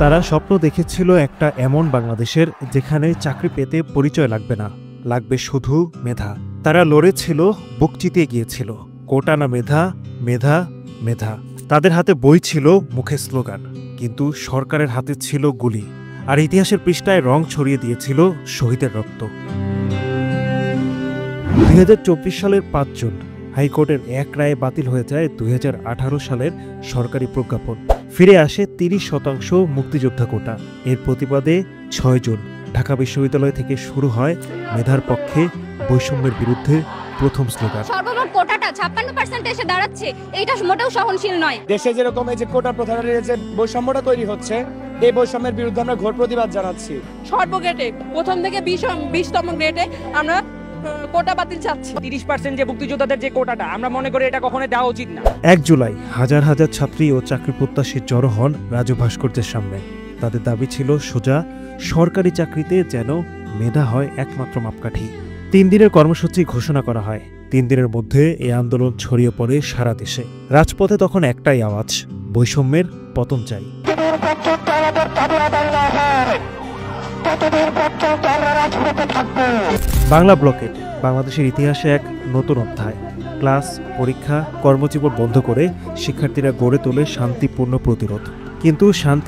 তারা স্বপ্ন দেখেছিল একটা এমন বাংলাদেশের যেখানে চাকরি পেতে পরিচয় লাগবে না, লাগবে শুধু মেধা। তারা লড়েছিল, বুক চিতিয়ে গিয়েছিল, কোটা না মেধা, মেধা, মেধা। তাদের হাতে বই ছিল, মুখে স্লোগান, কিন্তু সরকারের হাতে ছিল গুলি। আর ইতিহাসের পৃষ্ঠায় রং ছড়িয়ে দিয়েছিল শহীদের রক্ত। 2024 সালের 5 জুন হাইকোর্টের এক রায়ে বাতিল হয়ে যায় 2018 সালের সরকারি প্রজ্ঞাপন। ফিরে আসে 30% মুক্তিযোদ্ধা কোটা। এর প্রতিবাদে 6 জুন ঢাকা বিশ্ববিদ্যালয় থেকে শুরু হয় মেধার পক্ষে বৈষম্যের বিরুদ্ধে প্রথম স্লোগান। সর্বমোট কোটাটা 56% এসে দাঁড়াচ্ছে, এইটা মোটেও সহনশীল নয়। দেশে যেরকম এই যে কোটা প্রথার যে বৈষম্যটা তৈরি হচ্ছে, এই বৈষম্যের বিরুদ্ধে আমরা ঘোর প্রতিবাদ জানাচ্ছি। সর্বগ্রেডে প্রথম থেকে 20তম গ্রেডে আমরা কোটা বাতিল চাচ্ছি। 30% যে মুক্তিযোদ্ধাদের যে কোটাটা, আমরা মনে করি এটা কখনো দেওয়া উচিত না। 1 জুলাই হাজার হাজার ছাত্রী ও চাকরি প্রত্যাশী জড়ো হন রাজু ভাস্কর্যের সামনে। তাদের দাবি ছিল সোজা, সরকারি চাকরিতে যেন মেধা হয় একমাত্র মাপকাঠি। 3 দিনের কর্মসূচি ঘোষণা করা হয়। 3 দিনের মধ্যে এই আন্দোলন ছড়িয়ে পড়ে সারা দেশে। রাজপথে তখন একটাই আওয়াজ, বৈষম্যের পতন চাই। বাংলা ব্লকেট বাংলাদেশের ইতিহাসে এক নতুন অধ্যায়। ক্লাস, পরীক্ষা, কর্মজীবন বন্ধ করে শিক্ষার্থীরা গড়ে তোলে শান্তিপূর্ণ প্রতিরোধ। কিন্তু শান্তি